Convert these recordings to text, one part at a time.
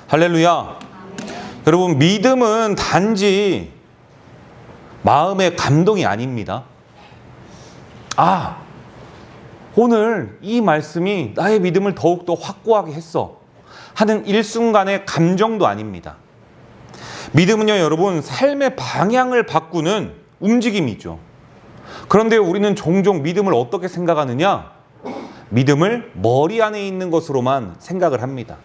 할렐루야. 여러분, 믿음은 단지 마음의 감동이 아닙니다. 오늘 이 말씀이 나의 믿음을 더욱더 확고하게 했어 하는 일순간의 감정도 아닙니다. 믿음은요, 여러분, 삶의 방향을 바꾸는 움직임이죠. 그런데 우리는 종종 믿음을 어떻게 생각하느냐? 믿음을 머리 안에 있는 것으로만 생각을 합니다.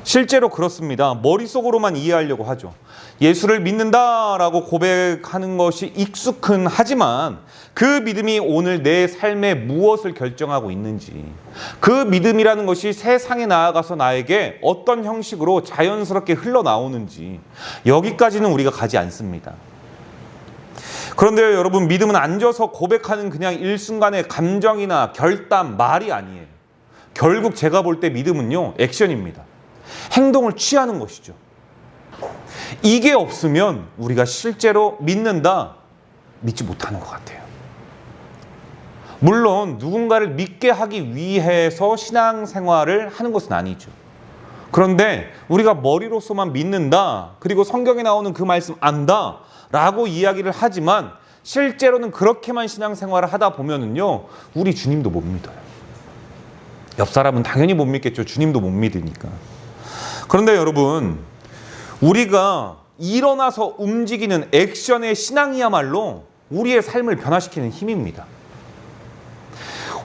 실제로 그렇습니다. 머릿속으로만 이해하려고 하죠. 예수를 믿는다라고 고백하는 것이 익숙은 하지만 그 믿음이 오늘 내 삶에 무엇을 결정하고 있는지, 그 믿음이라는 것이 세상에 나아가서 나에게 어떤 형식으로 자연스럽게 흘러나오는지, 여기까지는 우리가 가지 않습니다. 그런데 여러분, 믿음은 앉아서 고백하는 그냥 일순간의 감정이나 결단, 말이 아니에요. 결국 제가 볼 때 믿음은요, 액션입니다. 행동을 취하는 것이죠. 이게 없으면 우리가 실제로 믿는다, 믿지 못하는 것 같아요. 물론 누군가를 믿게 하기 위해서 신앙생활을 하는 것은 아니죠. 그런데 우리가 머리로서만 믿는다, 그리고 성경에 나오는 그 말씀 안다 라고 이야기를 하지만 실제로는 그렇게만 신앙생활을 하다 보면은요, 우리 주님도 못 믿어요. 옆 사람은 당연히 못 믿겠죠. 주님도 못 믿으니까. 그런데 여러분, 우리가 일어나서 움직이는 액션의 신앙이야말로 우리의 삶을 변화시키는 힘입니다.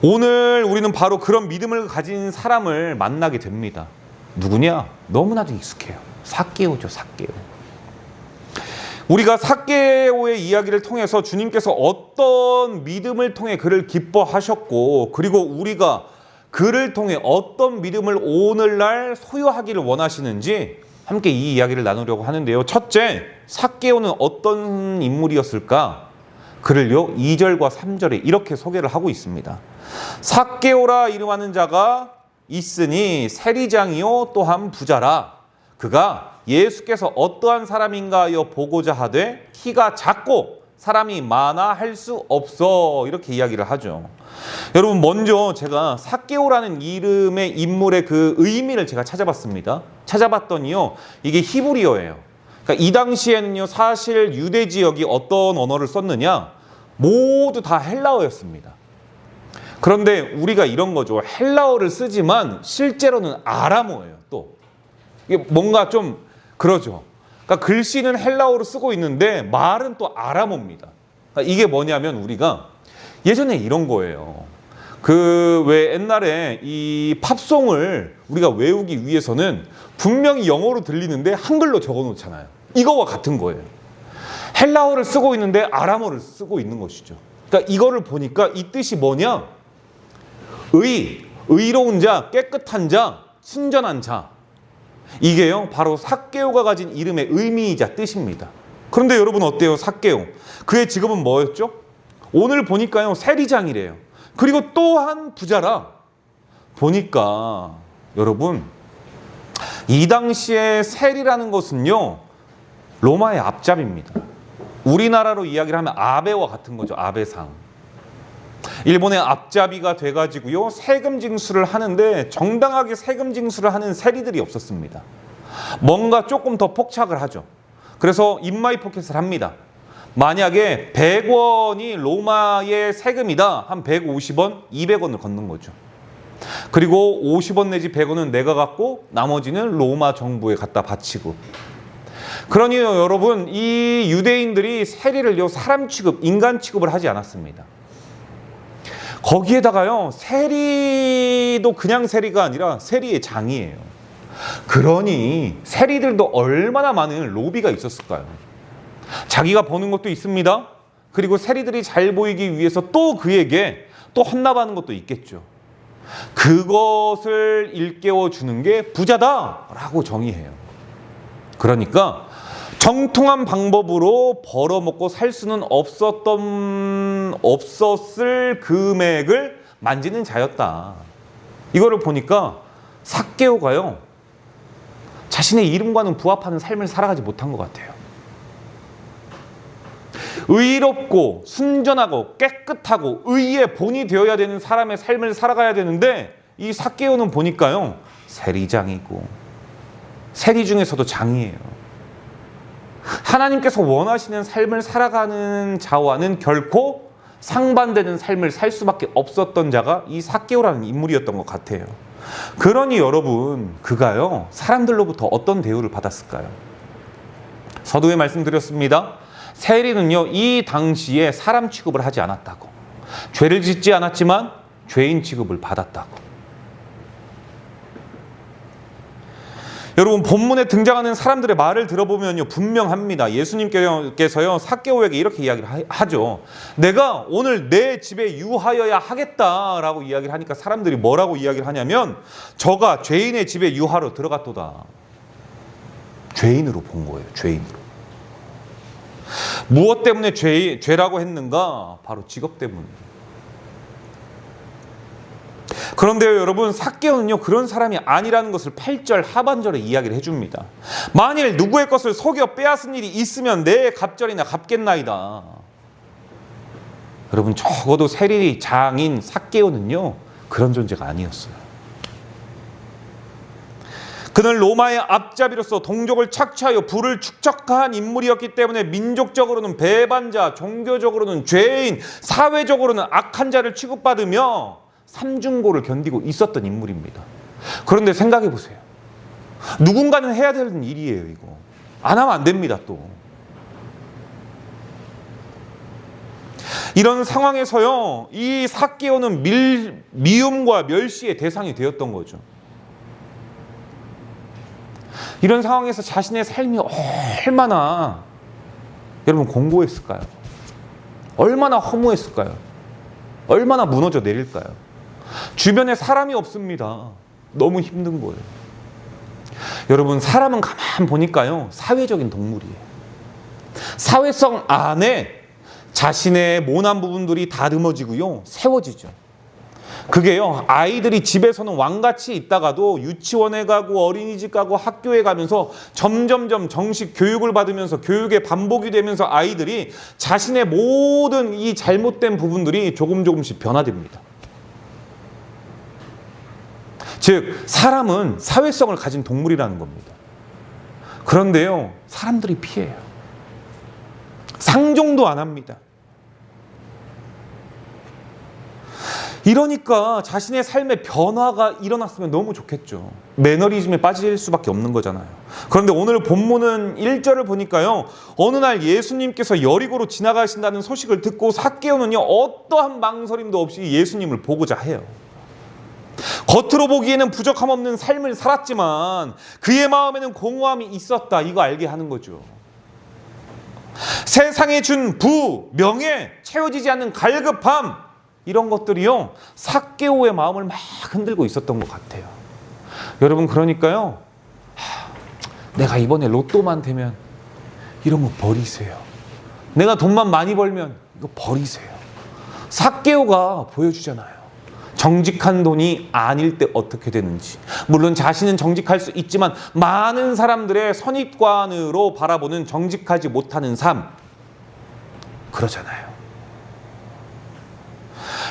오늘 우리는 바로 그런 믿음을 가진 사람을 만나게 됩니다. 누구냐? 너무나도 익숙해요. 삭개오죠, 삭개오. 우리가 삭개오의 이야기를 통해서 주님께서 어떤 믿음을 통해 그를 기뻐하셨고, 그리고 우리가 그를 통해 어떤 믿음을 오늘날 소유하기를 원하시는지 함께 이 이야기를 나누려고 하는데요. 첫째, 삭개오는 어떤 인물이었을까? 그를요, 2절과 3절에 이렇게 소개를 하고 있습니다. 삭개오라 이름하는 자가 있으니 세리장이요 또한 부자라. 그가 예수께서 어떠한 사람인가 하여 보고자 하되 키가 작고 사람이 많아 할 수 없어, 이렇게 이야기를 하죠. 여러분, 먼저 제가 삭개오라는 이름의 인물의 그 의미를 제가 찾아봤습니다. 찾아봤더니요, 이게 히브리어예요. 그러니까 이 당시에는요, 사실 유대 지역이 어떤 언어를 썼느냐, 모두 다 헬라어였습니다. 그런데 우리가 이런 거죠. 헬라어를 쓰지만 실제로는 아람어예요. 또 이게 뭔가 좀 그러죠. 그러니까 글씨는 헬라어로 쓰고 있는데 말은 또 아람어입니다. 그러니까 이게 뭐냐면, 우리가 예전에 이런 거예요. 왜 옛날에 이 팝송을 우리가 외우기 위해서는 분명히 영어로 들리는데 한글로 적어 놓잖아요. 이거와 같은 거예요. 헬라어를 쓰고 있는데 아람어를 쓰고 있는 것이죠. 그러니까 이거를 보니까 이 뜻이 뭐냐? 의로운 자, 깨끗한 자, 순전한 자. 이게요, 바로 삭개오가 가진 이름의 의미이자 뜻입니다. 그런데 여러분 어때요? 삭개오. 그의 직업은 뭐였죠? 오늘 보니까요, 세리장이래요. 그리고 또한 부자라. 보니까 여러분, 이 당시에 세리라는 것은요, 로마의 앞잡이입니다. 우리나라로 이야기를 하면 아베와 같은 거죠. 아베상. 일본의 앞잡이가 돼가지고요, 세금 징수를 하는데 정당하게 세금 징수를 하는 세리들이 없었습니다. 뭔가 조금 더 폭착을 하죠. 그래서 인마이 포켓을 합니다. 만약에 100원이 로마의 세금이다, 한 150원, 200원을 걷는 거죠. 그리고 50원 내지 100원은 내가 갖고 나머지는 로마 정부에 갖다 바치고. 그러니 여러분, 이 유대인들이 세리를요, 사람 취급, 인간 취급을 하지 않았습니다. 거기에다가요, 세리도 그냥 세리가 아니라 세리의 장이에요. 그러니 세리들도 얼마나 많은 로비가 있었을까요? 자기가 버는 것도 있습니다. 그리고 세리들이 잘 보이기 위해서 또 그에게 또 헌납하는 것도 있겠죠. 그것을 일깨워 주는 게 부자다라고 정의해요. 그러니까 정통한 방법으로 벌어먹고 살 수는 없었을 금액을 만지는 자였다. 이거를 보니까 삭개오가요, 자신의 이름과는 부합하는 삶을 살아가지 못한 것 같아요. 의롭고 순전하고 깨끗하고 의의 본이 되어야 되는 사람의 삶을 살아가야 되는데, 이 삭개오는 보니까요, 세리장이고 세리 중에서도 장이에요. 하나님께서 원하시는 삶을 살아가는 자와는 결코 상반되는 삶을 살 수밖에 없었던 자가 이 삭개오라는 인물이었던 것 같아요. 그러니 여러분, 그가요, 사람들로부터 어떤 대우를 받았을까요? 서두에 말씀드렸습니다. 세리는요, 이 당시에 사람 취급을 하지 않았다고. 죄를 짓지 않았지만 죄인 취급을 받았다고. 여러분, 본문에 등장하는 사람들의 말을 들어보면요, 분명합니다. 예수님께서요, 삭개오에게 이렇게 이야기를 하죠. 내가 오늘 내 집에 유하여야 하겠다라고 이야기를 하니까 사람들이 뭐라고 이야기를 하냐면, 저가 죄인의 집에 유하러 들어갔도다. 죄인으로 본 거예요. 죄인으로. 무엇 때문에 죄라고 했는가? 바로 직업 때문이에요. 그런데요, 여러분, 삭개오는요, 그런 사람이 아니라는 것을 8절 하반절에 이야기를 해줍니다. 만일 누구의 것을 속여 빼앗은 일이 있으면 내 갑절이나 갚겠나이다. 여러분, 적어도 세리 장인 삭개오는요, 그런 존재가 아니었어요. 그는 로마의 앞잡이로서 동족을 착취하여 부를 축적한 인물이었기 때문에 민족적으로는 배반자, 종교적으로는 죄인, 사회적으로는 악한 자를 취급받으며 삼중고를 견디고 있었던 인물입니다. 그런데 생각해 보세요. 누군가는 해야 되는 일이에요, 이거. 안 하면 안 됩니다, 또. 이런 상황에서요, 이 삭개오는 미움과 멸시의 대상이 되었던 거죠. 이런 상황에서 자신의 삶이 얼마나 여러분 공고했을까요? 얼마나 허무했을까요? 얼마나 무너져 내릴까요? 주변에 사람이 없습니다. 너무 힘든 거예요. 여러분, 사람은 가만 보니까요, 사회적인 동물이에요. 사회성 안에 자신의 모난 부분들이 다듬어지고요, 세워지죠. 그게요, 아이들이 집에서는 왕같이 있다가도 유치원에 가고 어린이집 가고 학교에 가면서 점점점 정식 교육을 받으면서 교육의 반복이 되면서 아이들이 자신의 모든 이 잘못된 부분들이 조금씩 변화됩니다. 즉, 사람은 사회성을 가진 동물이라는 겁니다. 그런데요, 사람들이 피해요. 상종도 안 합니다. 이러니까 자신의 삶에 변화가 일어났으면 너무 좋겠죠. 매너리즘에 빠질 수밖에 없는 거잖아요. 그런데 오늘 본문은 1절을 보니까요, 어느 날 예수님께서 여리고로 지나가신다는 소식을 듣고 삭개오는요, 어떠한 망설임도 없이 예수님을 보고자 해요. 겉으로 보기에는 부족함 없는 삶을 살았지만 그의 마음에는 공허함이 있었다, 이거 알게 하는 거죠. 세상에 준 부, 명예, 채워지지 않는 갈급함, 이런 것들이요, 삭개오의 마음을 막 흔들고 있었던 것 같아요. 여러분, 그러니까요, 내가 이번에 로또만 되면 이런 거 버리세요. 내가 돈만 많이 벌면 이거 버리세요. 삭개오가 보여주잖아요. 정직한 돈이 아닐 때 어떻게 되는지. 물론 자신은 정직할 수 있지만 많은 사람들의 선입관으로 바라보는 정직하지 못하는 삶, 그러잖아요.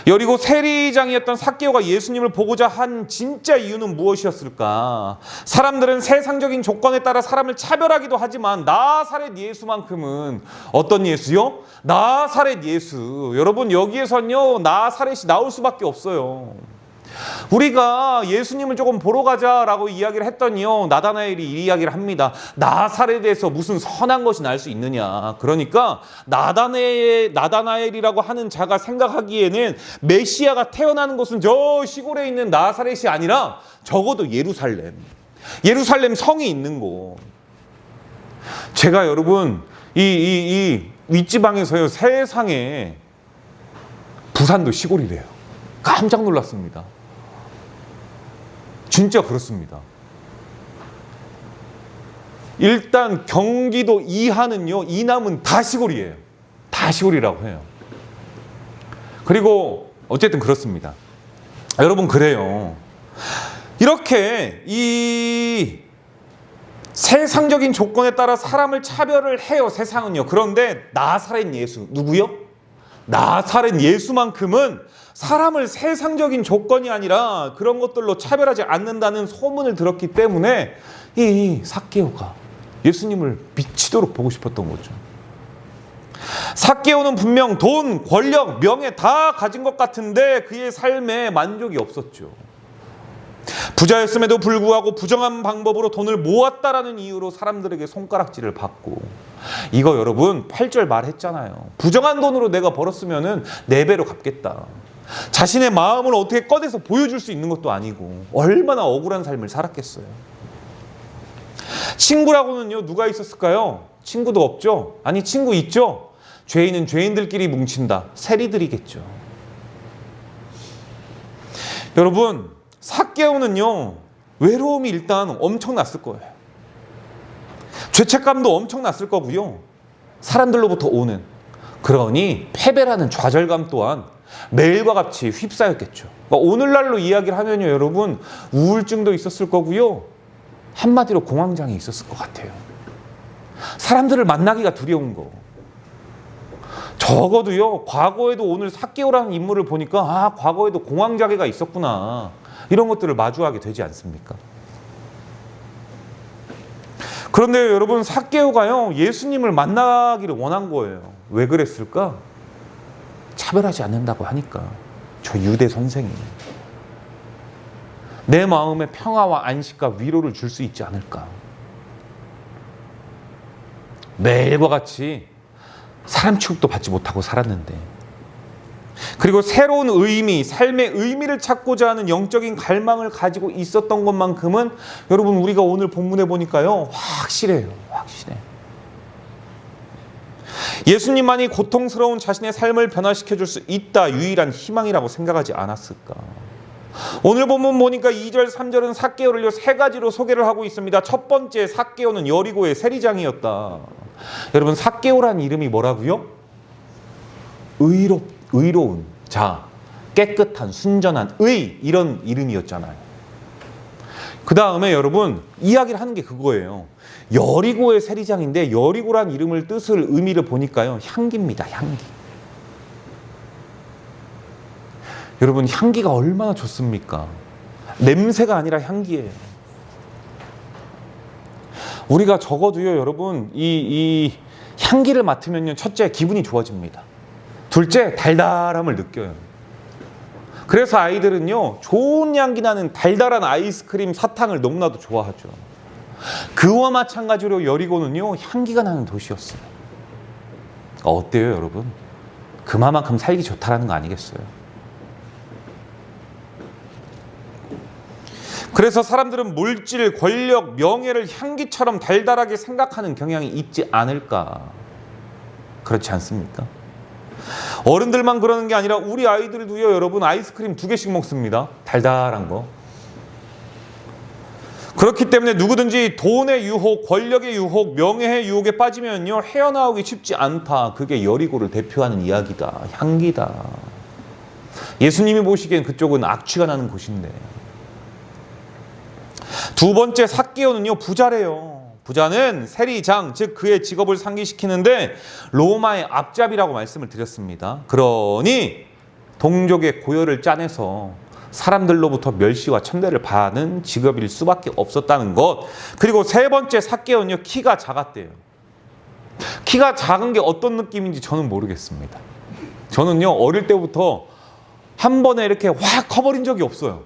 여리고 세리장이었던 삭개오가 예수님을 보고자 한 진짜 이유는 무엇이었을까? 사람들은 세상적인 조건에 따라 사람을 차별하기도 하지만 나사렛 예수만큼은 어떤 예수요? 나사렛 예수. 여러분, 여기에선요, 나사렛이 나올 수밖에 없어요. 우리가 예수님을 조금 보러 가자라고 이야기를 했더니요, 나다나엘이 이 이야기를 합니다. 나사렛에서 무슨 선한 것이 날 수 있느냐. 그러니까 나다나엘이라고 하는 자가 생각하기에는 메시아가 태어나는 곳은 저 시골에 있는 나사렛이 아니라 적어도 예루살렘 성이 있는 곳. 제가 여러분 이 윗지방에서요, 세상에 부산도 시골이래요. 깜짝 놀랐습니다. 진짜 그렇습니다. 일단 경기도 이하는요, 이남은 다 시골이에요. 다 시골이라고 해요. 그리고 어쨌든 그렇습니다. 여러분, 그래요. 이렇게 이 세상적인 조건에 따라 사람을 차별을 해요, 세상은요. 그런데 나사렛 예수, 누구요? 나사렛 예수만큼은 사람을 세상적인 조건이 아니라 그런 것들로 차별하지 않는다는 소문을 들었기 때문에 이 삭개오가 예수님을 미치도록 보고 싶었던 거죠. 삭개오는 분명 돈, 권력, 명예 다 가진 것 같은데 그의 삶에 만족이 없었죠. 부자였음에도 불구하고 부정한 방법으로 돈을 모았다라는 이유로 사람들에게 손가락질을 받고, 이거 여러분 8절 말했잖아요. 부정한 돈으로 내가 벌었으면 4배로 갚겠다. 자신의 마음을 어떻게 꺼내서 보여줄 수 있는 것도 아니고 얼마나 억울한 삶을 살았겠어요. 친구라고는요 누가 있었을까요? 친구도 없죠. 아니 친구 있죠. 죄인은 죄인들끼리 뭉친다. 세리들이겠죠. 여러분 삭개오는요 외로움이 일단 엄청났을 거예요. 죄책감도 엄청났을 거고요. 사람들로부터 오는, 그러니 패배라는 좌절감 또한 매일과 같이 휩싸였겠죠. 그러니까 오늘날로 이야기를 하면요 여러분 우울증도 있었을 거고요. 한마디로 공황장애 있었을 것 같아요. 사람들을 만나기가 두려운 거. 적어도요 과거에도 오늘 삭개오라는 인물을 보니까 아 과거에도 공황장애가 있었구나, 이런 것들을 마주하게 되지 않습니까? 그런데 여러분 삭개오가요 예수님을 만나기를 원한 거예요. 왜 그랬을까? 차별하지 않는다고 하니까. 저 유대 선생이 내 마음에 평화와 안식과 위로를 줄 수 있지 않을까. 매일과 같이 사람 취급도 받지 못하고 살았는데, 그리고 새로운 의미, 삶의 의미를 찾고자 하는 영적인 갈망을 가지고 있었던 것만큼은 여러분 우리가 오늘 본문에 보니까요 확실해요. 확실해. 예수님만이 고통스러운 자신의 삶을 변화시켜줄 수 있다, 유일한 희망이라고 생각하지 않았을까. 오늘 본문 보니까 2절, 3절은 삭개오를 3가지로 소개를 하고 있습니다. 첫 번째, 삭개오는 여리고의 세리장이었다. 여러분 삭개오라는 이름이 뭐라고요? 의로운 자, 깨끗한, 순전한, 이런 이름이었잖아요. 그 다음에 여러분 이야기를 하는 게 그거예요. 여리고의 세리장인데 여리고란 이름을 뜻을 의미를 보니까요 향기입니다. 향기. 여러분 향기가 얼마나 좋습니까? 냄새가 아니라 향기예요. 우리가 적어도요 여러분 이 향기를 맡으면요 첫째 기분이 좋아집니다. 둘째 달달함을 느껴요. 그래서 아이들은요 좋은 향기 나는 달달한 아이스크림, 사탕을 너무나도 좋아하죠. 그와 마찬가지로 여리고는요 향기가 나는 도시였어요. 어때요 여러분? 그만큼 살기 좋다라는 거 아니겠어요? 그래서 사람들은 물질, 권력, 명예를 향기처럼 달달하게 생각하는 경향이 있지 않을까. 그렇지 않습니까? 어른들만 그러는 게 아니라 우리 아이들도요 여러분 아이스크림 2개씩 먹습니다. 달달한 거. 그렇기 때문에 누구든지 돈의 유혹, 권력의 유혹, 명예의 유혹에 빠지면요 헤어나오기 쉽지 않다. 그게 여리고를 대표하는 이야기다. 향기다. 예수님이 보시기엔 그쪽은 악취가 나는 곳인데. 두 번째, 삭개오는요 부자래요. 부자는 세리장, 즉 그의 직업을 상기시키는데 로마의 앞잡이라고 말씀을 드렸습니다. 그러니 동족의 고열을 짜내서 사람들로부터 멸시와 천대를 받는 직업일 수밖에 없었다는 것. 그리고 세 번째, 삭개오는요 키가 작았대요. 키가 작은 게 어떤 느낌인지 저는 모르겠습니다. 저는요 어릴 때부터 한 번에 이렇게 확 커버린 적이 없어요.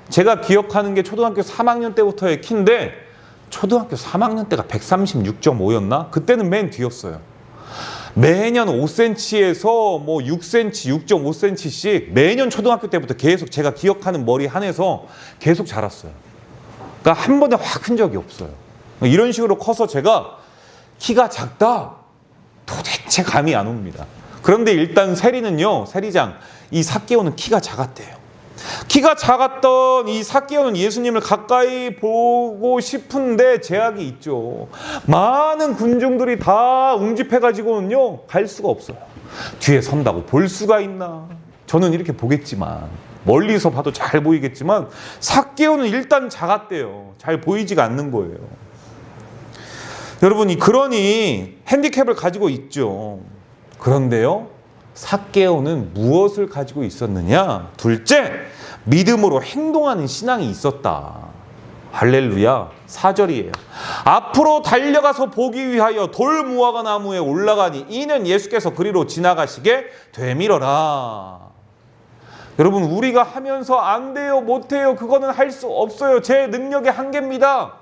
제가 기억하는 게 초등학교 3학년 때부터의 키인데 초등학교 3학년 때가 136.5였나? 그때는 맨 뒤였어요. 매년 5cm에서 뭐 6cm, 6.5cm씩 매년 초등학교 때부터 계속 제가 기억하는 머리 한해서 계속 자랐어요. 그러니까 한 번에 확 큰 적이 없어요. 이런 식으로 커서 제가 키가 작다? 도대체 감이 안 옵니다. 그런데 일단 세리는요, 세리장, 이 삭개오는 키가 작았대요. 키가 작았던 이 삭개오는 예수님을 가까이 보고 싶은데 제약이 있죠. 많은 군중들이 다 웅집해가지고는요 갈 수가 없어요. 뒤에 선다고 볼 수가 있나? 저는 이렇게 보겠지만, 멀리서 봐도 잘 보이겠지만 삭개오는 일단 작았대요. 잘 보이지가 않는 거예요. 여러분, 그러니 핸디캡을 가지고 있죠. 그런데요 삭개오는 무엇을 가지고 있었느냐? 둘째, 믿음으로 행동하는 신앙이 있었다. 할렐루야. 4절이에요. 앞으로 달려가서 보기 위하여 돌무화과 나무에 올라가니 이는 예수께서 그리로 지나가시게 되밀어라. 여러분, 우리가 하면서 안 돼요, 못 해요, 그거는 할 수 없어요, 제 능력의 한계입니다,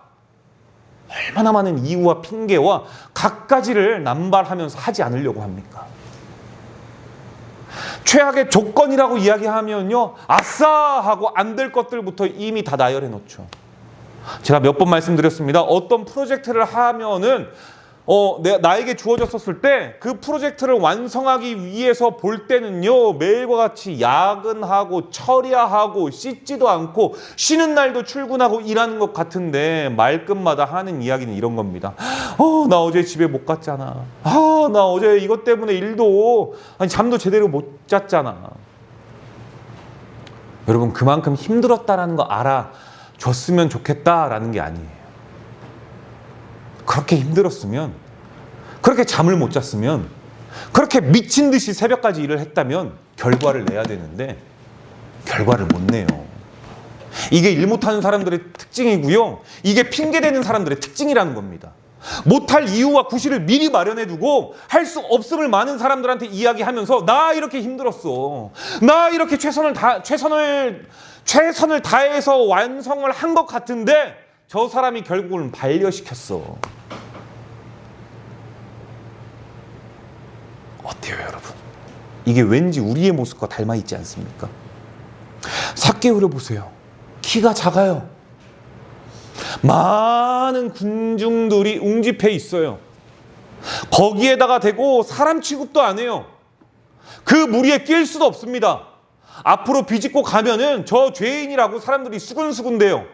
얼마나 많은 이유와 핑계와 갖가지를 남발하면서 하지 않으려고 합니까? 최악의 조건이라고 이야기하면요, 아싸 하고 안 될 것들부터 이미 다 나열해 놓죠. 제가 몇 번 말씀드렸습니다. 어떤 프로젝트를 하면은 나에게 주어졌었을 때 그 프로젝트를 완성하기 위해서 볼 때는요, 매일과 같이 야근하고 처리하고 씻지도 않고 쉬는 날도 출근하고 일하는 것 같은데 말끝마다 하는 이야기는 이런 겁니다. 나 어제 집에 못 갔잖아. 나 어제 이것 때문에 잠도 제대로 못 잤잖아. 여러분, 그만큼 힘들었다라는 거 알아줬으면 좋겠다라는 게 아니에요. 그렇게 힘들었으면, 그렇게 잠을 못 잤으면, 그렇게 미친 듯이 새벽까지 일을 했다면 결과를 내야 되는데 결과를 못 내요. 이게 일 못하는 사람들의 특징이고요, 이게 핑계대는 사람들의 특징이라는 겁니다. 못할 이유와 구실을 미리 마련해두고 할 수 없음을 많은 사람들한테 이야기하면서 나 이렇게 힘들었어, 나 이렇게 최선을 다해서 완성을 한 것 같은데 저 사람이 결국은 반려시켰어. 어때요, 여러분? 이게 왠지 우리의 모습과 닮아있지 않습니까? 삭개오를 보세요. 키가 작아요. 많은 군중들이 웅집해 있어요. 거기에다가 대고 사람 취급도 안 해요. 그 무리에 낄 수도 없습니다. 앞으로 비집고 가면은 저 죄인이라고 사람들이 수군수군대요.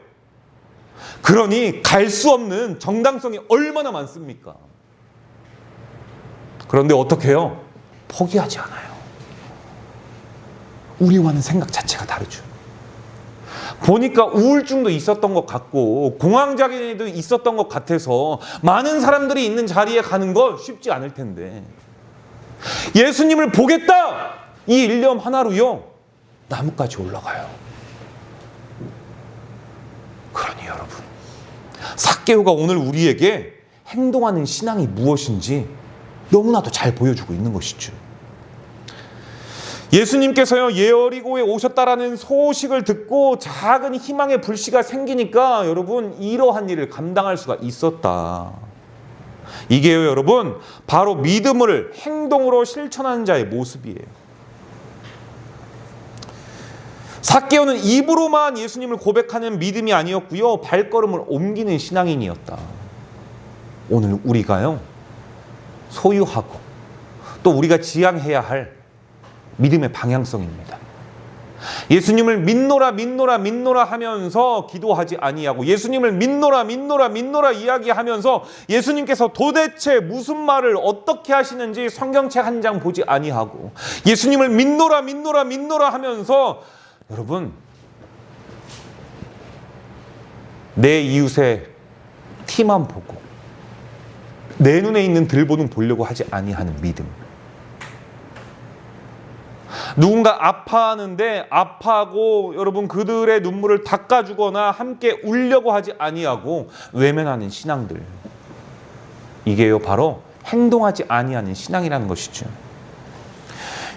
그러니 갈 수 없는 정당성이 얼마나 많습니까? 그런데 어떻게 해요? 포기하지 않아요. 우리와는 생각 자체가 다르죠. 보니까 우울증도 있었던 것 같고 공황장애도 있었던 것 같아서 많은 사람들이 있는 자리에 가는 건 쉽지 않을 텐데, 예수님을 보겠다! 이 일념 하나로요, 나무까지 올라가요. 그러니 여러분, 삭개오가 오늘 우리에게 행동하는 신앙이 무엇인지 너무나도 잘 보여주고 있는 것이죠. 예수님께서요, 예리고에 오셨다라는 소식을 듣고 작은 희망의 불씨가 생기니까 여러분, 이러한 일을 감당할 수가 있었다. 이게요, 여러분, 바로 믿음을 행동으로 실천하는 자의 모습이에요. 삭개오는 입으로만 예수님을 고백하는 믿음이 아니었고요, 발걸음을 옮기는 신앙인이었다. 오늘 우리가요, 소유하고 또 우리가 지향해야 할 믿음의 방향성입니다. 예수님을 믿노라 믿노라 믿노라 하면서 기도하지 아니하고, 예수님을 믿노라 믿노라 믿노라 이야기하면서 예수님께서 도대체 무슨 말을 어떻게 하시는지 성경책 한 장 보지 아니하고, 예수님을 믿노라 믿노라 믿노라 하면서 여러분, 내 이웃의 티만 보고 내 눈에 있는 들보는 보려고 하지 아니하는 믿음. 누군가 아파하는데 아파하고 여러분 그들의 눈물을 닦아주거나 함께 울려고 하지 아니하고 외면하는 신앙들, 이게요 바로 행동하지 아니하는 신앙이라는 것이죠.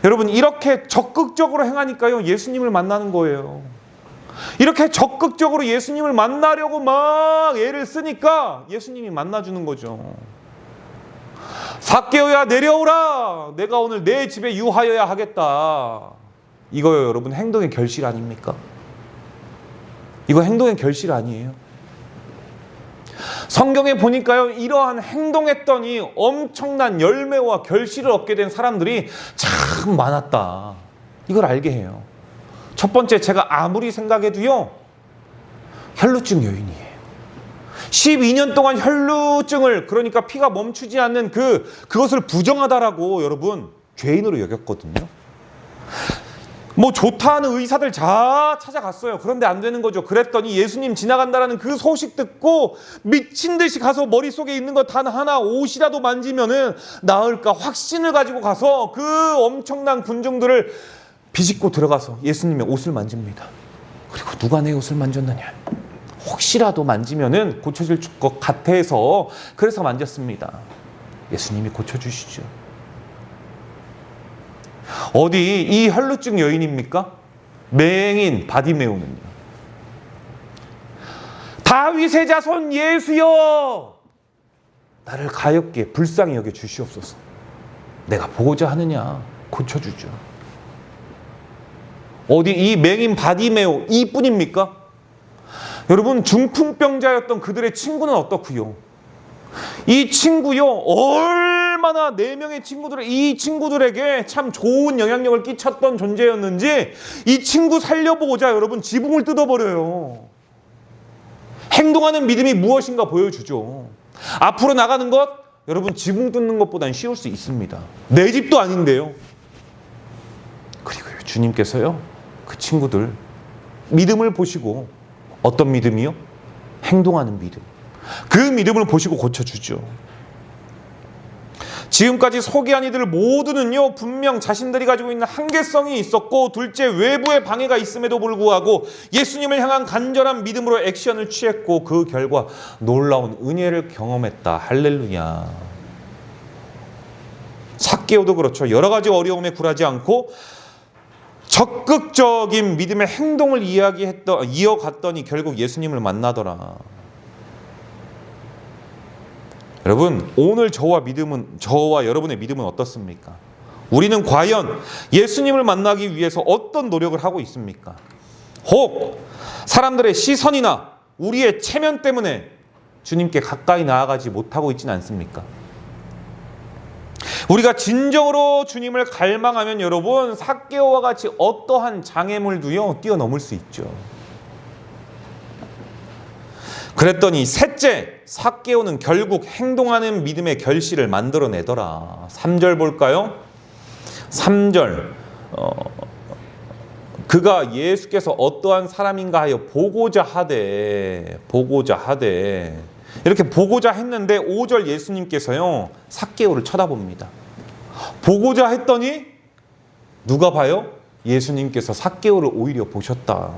여러분, 이렇게 적극적으로 행하니까요 예수님을 만나는 거예요. 이렇게 적극적으로 예수님을 만나려고 막 애를 쓰니까 예수님이 만나주는 거죠. 삭개오야 내려오라, 내가 오늘 내 집에 유하여야 하겠다. 이거요 여러분, 행동의 결실 아닙니까? 이거 행동의 결실 아니에요? 성경에 보니까요, 이러한 행동했더니 엄청난 열매와 결실을 얻게 된 사람들이 참 많았다. 이걸 알게 해요. 첫 번째, 제가 아무리 생각해도요, 혈루증 여인이에요. 12년 동안 혈루증을, 그러니까 피가 멈추지 않는 그것을 부정하다라고 여러분 죄인으로 여겼거든요. 뭐 좋다 하는 의사들 다 찾아갔어요. 그런데 안 되는 거죠. 그랬더니 예수님 지나간다라는 그 소식 듣고 미친 듯이 가서 머릿속에 있는 것 단 하나, 옷이라도 만지면은 나을까 확신을 가지고 가서 그 엄청난 군중들을 비집고 들어가서 예수님의 옷을 만집니다. 그리고 누가 내 옷을 만졌느냐? 혹시라도 만지면은 고쳐질 것 같아서 그래서 만졌습니다. 예수님이 고쳐주시죠. 어디 이 혈루증 여인입니까? 맹인 바디메오는요. 다윗의 자손 예수여, 나를 가엾게 불쌍히 여겨 주시옵소서. 내가 보고자 하느냐? 고쳐주죠. 어디 이 맹인 바디메오 이뿐입니까? 여러분, 중풍병자였던 그들의 친구는 어떻고요? 이 친구요, 얼마나 4명의 이 친구들에게 참 좋은 영향력을 끼쳤던 존재였는지 이 친구 살려보고자 여러분 지붕을 뜯어버려요. 행동하는 믿음이 무엇인가 보여주죠. 앞으로 나가는 것, 여러분 지붕 뜯는 것보단 쉬울 수 있습니다. 내 집도 아닌데요. 그리고 주님께서요, 그 친구들 믿음을 보시고, 어떤 믿음이요? 행동하는 믿음. 그 믿음을 보시고 고쳐주죠. 지금까지 소개한 이들 모두는요, 분명 자신들이 가지고 있는 한계성이 있었고, 둘째 외부의 방해가 있음에도 불구하고 예수님을 향한 간절한 믿음으로 액션을 취했고, 그 결과 놀라운 은혜를 경험했다. 할렐루야. 삭개오도 그렇죠. 여러 가지 어려움에 굴하지 않고 적극적인 믿음의 행동을 이어갔더니 결국 예수님을 만나더라. 여러분, 오늘 저와 여러분의 믿음은 어떻습니까? 우리는 과연 예수님을 만나기 위해서 어떤 노력을 하고 있습니까? 혹 사람들의 시선이나 우리의 체면 때문에 주님께 가까이 나아가지 못하고 있지는 않습니까? 우리가 진정으로 주님을 갈망하면 여러분, 삭개오와 같이 어떠한 장애물도요 뛰어넘을 수 있죠. 그랬더니 셋째, 삭개오는 결국 행동하는 믿음의 결실을 만들어내더라. 3절 볼까요? 3절 그가 예수께서 어떠한 사람인가 하여 보고자 하되 이렇게 보고자 했는데 5절 예수님께서요 삭개오를 쳐다봅니다. 보고자 했더니 누가 봐요? 예수님께서 삭개오를 오히려 보셨다.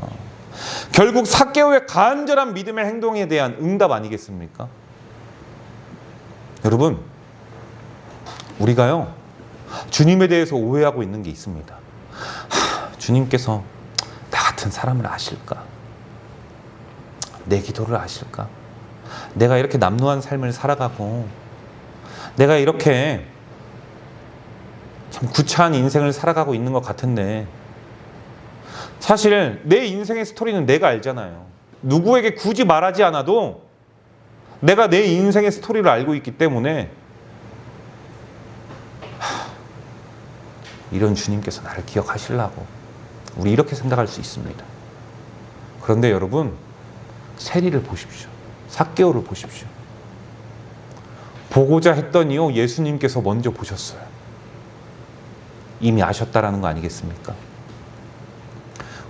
결국 삭개오의 간절한 믿음의 행동에 대한 응답 아니겠습니까? 여러분, 우리가요 주님에 대해서 오해하고 있는 게 있습니다. 주님께서 나 같은 사람을 아실까? 내 기도를 아실까? 내가 이렇게 남루한 삶을 살아가고 내가 이렇게 참 구차한 인생을 살아가고 있는 것 같은데, 사실 내 인생의 스토리는 내가 알잖아요. 누구에게 굳이 말하지 않아도 내가 내 인생의 스토리를 알고 있기 때문에 이런 주님께서 나를 기억하시려고 우리 이렇게 생각할 수 있습니다. 그런데 여러분, 세리를 보십시오. 삭개오를 보십시오. 보고자 했더니요 예수님께서 먼저 보셨어요. 이미 아셨다라는 거 아니겠습니까?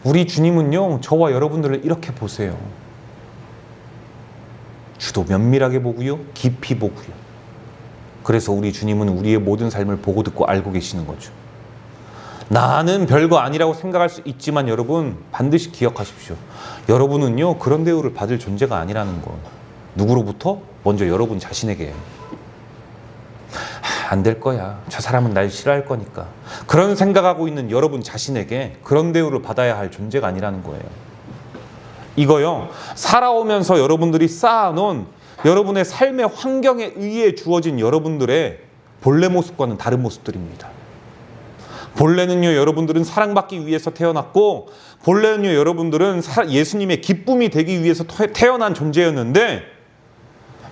우리 주님은요 저와 여러분들을 이렇게 보세요. 주도 면밀하게 보고요, 깊이 보고요. 그래서 우리 주님은 우리의 모든 삶을 보고 듣고 알고 계시는 거죠. 나는 별거 아니라고 생각할 수 있지만 여러분 반드시 기억하십시오. 여러분은요 그런 대우를 받을 존재가 아니라는 거. 누구로부터? 먼저 여러분 자신에게. 안 될 거야. 저 사람은 날 싫어할 거니까. 그런 생각하고 있는 여러분 자신에게 그런 대우를 받아야 할 존재가 아니라는 거예요. 이거요 살아오면서 여러분들이 쌓아놓은 여러분의 삶의 환경에 의해 주어진 여러분들의 본래 모습과는 다른 모습들입니다. 본래는요 여러분들은 사랑받기 위해서 태어났고, 본래는요 여러분들은 예수님의 기쁨이 되기 위해서 태어난 존재였는데,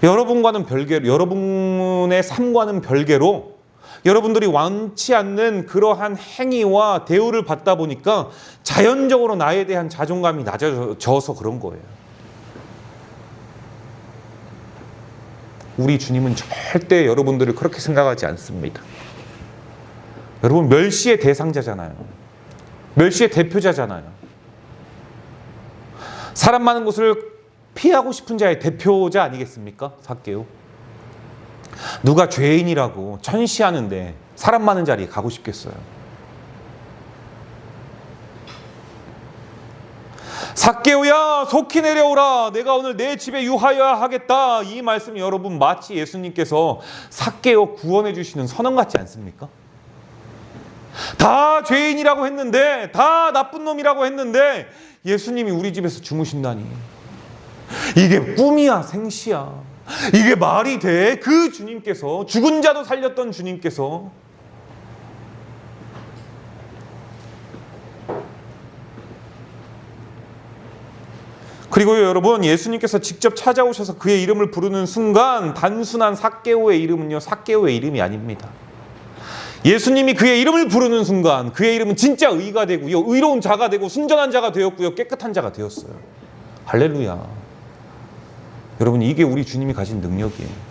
여러분과는 별개로, 여러분의 삶과는 별개로 여러분들이 원치 않는 그러한 행위와 대우를 받다 보니까 자연적으로 나에 대한 자존감이 낮아져서 그런 거예요. 우리 주님은 절대 여러분들을 그렇게 생각하지 않습니다. 여러분 멸시의 대상자잖아요. 멸시의 대표자잖아요. 사람 많은 곳을 피하고 싶은 자의 대표자 아니겠습니까? 삭개오. 누가 죄인이라고 천시하는데 사람 많은 자리에 가고 싶겠어요? 삭개오야, 속히 내려오라. 내가 오늘 내 집에 유하여야 하겠다. 이 말씀이 여러분 마치 예수님께서 삭개오 구원해 주시는 선언 같지 않습니까? 다 죄인이라고 했는데, 다 나쁜 놈이라고 했는데 예수님이 우리 집에서 주무신다니. 이게 꿈이야, 생시야? 이게 말이 돼? 그 주님께서, 죽은 자도 살렸던 주님께서 그리고요, 여러분, 예수님께서 직접 찾아오셔서 그의 이름을 부르는 순간 단순한 삭개오의 이름은요, 삭개오의 이름이 아닙니다. 예수님이 그의 이름을 부르는 순간 그의 이름은 진짜 의가 되고요, 의로운 자가 되고 순전한 자가 되었고요, 깨끗한 자가 되었어요. 할렐루야. 여러분, 이게 우리 주님이 가진 능력이에요.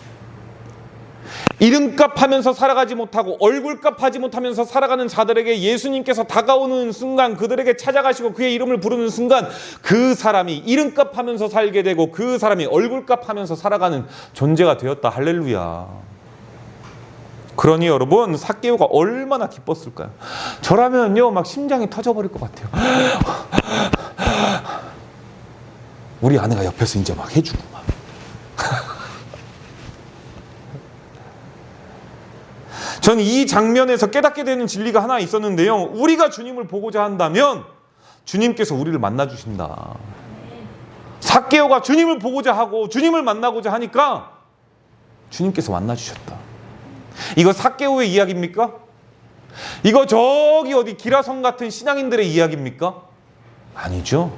이름값 하면서 살아가지 못하고 얼굴값 하지 못하면서 살아가는 자들에게 예수님께서 다가오는 순간, 그들에게 찾아가시고 그의 이름을 부르는 순간 그 사람이 이름값 하면서 살게 되고 그 사람이 얼굴값 하면서 살아가는 존재가 되었다. 할렐루야. 그러니 여러분, 삭개오가 얼마나 기뻤을까요? 저라면요 막 심장이 터져버릴 것 같아요. 우리 아내가 옆에서 이제 막 해주고 막. 저는 이 장면에서 깨닫게 되는 진리가 하나 있었는데요, 우리가 주님을 보고자 한다면 주님께서 우리를 만나주신다. 삭개오가 주님을 보고자 하고 주님을 만나고자 하니까 주님께서 만나주셨다. 이거 삭개오의 이야기입니까? 이거 저기 어디 기라성 같은 신앙인들의 이야기입니까? 아니죠.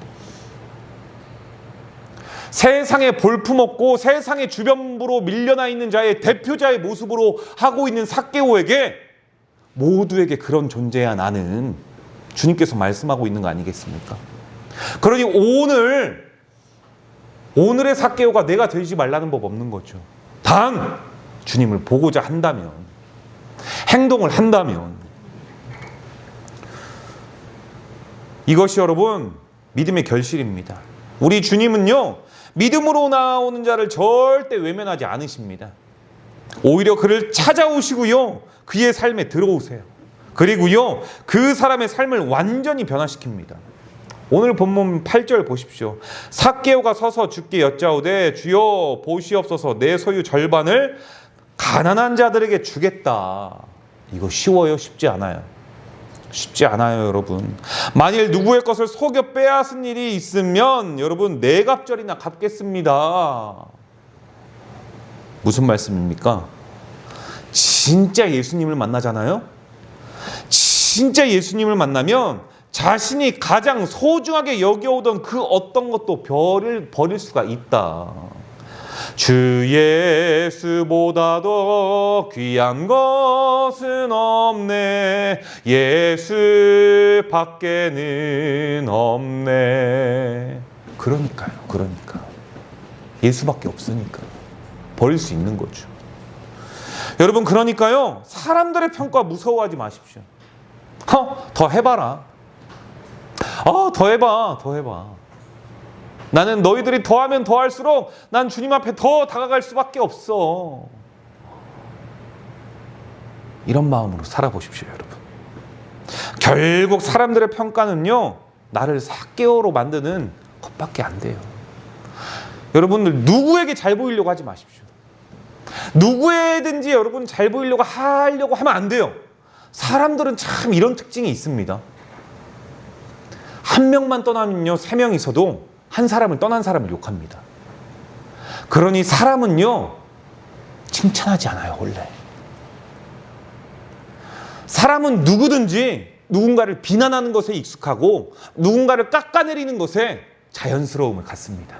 세상에 볼품없고 세상의 주변부로 밀려나 있는 자의 대표자의 모습으로 하고 있는 삭개오에게, 모두에게 그런 존재야 나는, 주님께서 말씀하고 있는 거 아니겠습니까? 그러니 오늘의 삭개오가 내가 되지 말라는 법 없는 거죠. 단 주님을 보고자 한다면, 행동을 한다면, 이것이 여러분 믿음의 결실입니다. 우리 주님은요, 믿음으로 나오는 자를 절대 외면하지 않으십니다. 오히려 그를 찾아오시고요, 그의 삶에 들어오세요. 그리고요, 그 사람의 삶을 완전히 변화시킵니다. 오늘 본문 8절 보십시오. 삭개오가 서서 주께 여짜오되 주여 보시옵소서, 내 소유 절반을 가난한 자들에게 주겠다. 이거 쉬워요? 쉽지 않아요. 쉽지 않아요, 여러분. 만일 누구의 것을 속여 빼앗은 일이 있으면 여러분 네 갑절이나 갚겠습니다. 무슨 말씀입니까? 진짜 예수님을 만나잖아요. 진짜 예수님을 만나면 자신이 가장 소중하게 여겨오던 그 어떤 것도 버릴 수가 있다. 주 예수보다 더 귀한 것은 없네. 예수 밖에는 없네. 그러니까 예수밖에 없으니까 버릴 수 있는 거죠. 여러분, 그러니까요, 사람들의 평가 무서워하지 마십시오. 더 해봐라. 더 해봐. 나는 너희들이 더하면 더할수록 난 주님 앞에 더 다가갈 수밖에 없어. 이런 마음으로 살아보십시오, 여러분. 결국 사람들의 평가는요, 나를 삭개오로 만드는 것밖에 안 돼요. 여러분들 누구에게 잘 보이려고 하지 마십시오. 누구에든지 여러분 잘 보이려고 하면 안 돼요. 사람들은 참 이런 특징이 있습니다. 한 명만 떠나면요, 세 명이서도 한 사람을 떠난 사람을 욕합니다. 그러니 사람은요, 칭찬하지 않아요, 원래. 사람은 누구든지 누군가를 비난하는 것에 익숙하고 누군가를 깎아내리는 것에 자연스러움을 갖습니다.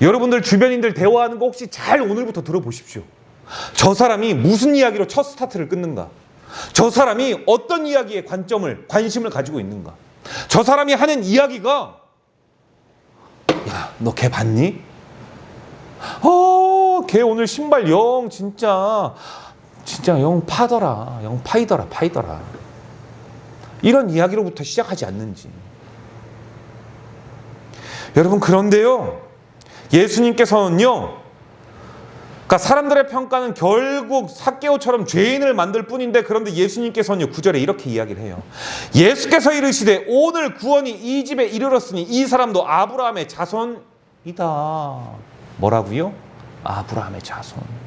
여러분들 주변인들 대화하는 거 혹시 잘 오늘부터 들어보십시오. 저 사람이 무슨 이야기로 첫 스타트를 끊는가? 저 사람이 어떤 이야기에 관심을 가지고 있는가? 저 사람이 하는 이야기가, 야, 너 걔 봤니? 걔 오늘 신발 진짜 영 파이더라. 이런 이야기로부터 시작하지 않는지. 여러분, 그런데요, 예수님께서는요, 그러니까 사람들의 평가는 결국 삭개오처럼 죄인을 만들 뿐인데, 그런데 예수님께서는요 9절에 이렇게 이야기를 해요. 예수께서 이르시되 오늘 구원이 이 집에 이르렀으니 이 사람도 아브라함의 자손이다. 뭐라고요? 아브라함의 자손.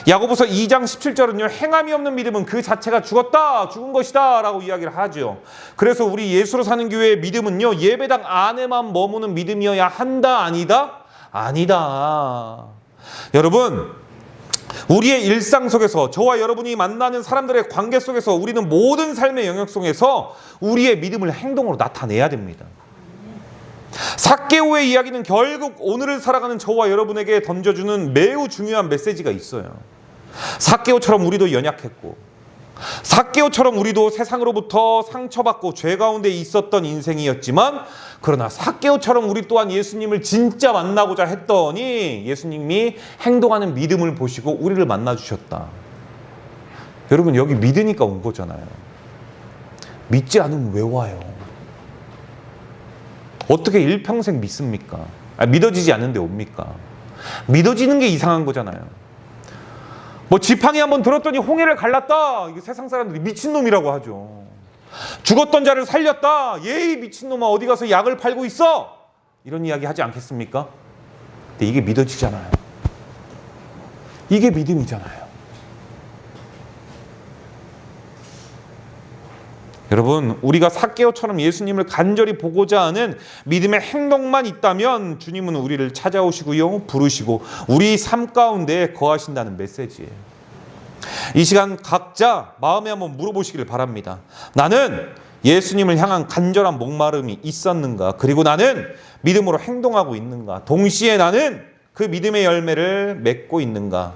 야고보서 2장 17절은요, 행함이 없는 믿음은 그 자체가 죽은 것이다 라고 이야기를 하죠. 그래서 우리 예수로 사는 교회의 믿음은요, 예배당 안에만 머무는 믿음이어야 한다, 아니다? 아니다. 여러분, 우리의 일상 속에서, 저와 여러분이 만나는 사람들의 관계 속에서, 우리는 모든 삶의 영역 속에서 우리의 믿음을 행동으로 나타내야 됩니다. 삭개오의 이야기는 결국 오늘을 살아가는 저와 여러분에게 던져주는 매우 중요한 메시지가 있어요. 삭개오처럼 우리도 연약했고, 삭개오처럼 우리도 세상으로부터 상처받고 죄 가운데 있었던 인생이었지만, 그러나 삭개오처럼 우리 또한 예수님을 진짜 만나고자 했더니 예수님이 행동하는 믿음을 보시고 우리를 만나주셨다. 여러분, 여기 믿으니까 온 거잖아요. 믿지 않으면 왜 와요? 어떻게 일평생 믿습니까? 믿어지지 않는데 옵니까? 믿어지는 게 이상한 거잖아요. 뭐 지팡이 한번 들었더니 홍해를 갈랐다. 이게 세상 사람들이 미친놈이라고 하죠. 죽었던 자를 살렸다. 예이 미친놈아, 어디 가서 약을 팔고 있어. 이런 이야기 하지 않겠습니까? 근데 이게 믿어지잖아요. 이게 믿음이잖아요. 여러분, 우리가 삭개오처럼 예수님을 간절히 보고자 하는 믿음의 행동만 있다면 주님은 우리를 찾아오시고요, 부르시고 우리 삶 가운데 거하신다는 메시지예요. 이 시간 각자 마음에 한번 물어보시길 바랍니다. 나는 예수님을 향한 간절한 목마름이 있었는가? 그리고 나는 믿음으로 행동하고 있는가? 동시에 나는 그 믿음의 열매를 맺고 있는가?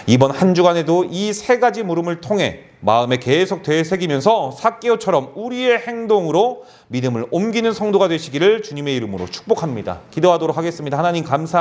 이번 한 주간에도 이 세 가지 물음을 통해 마음에 계속 되새기면서 삭개오처럼 우리의 행동으로 믿음을 옮기는 성도가 되시기를 주님의 이름으로 축복합니다. 기도하도록 하겠습니다. 하나님, 감사합니다.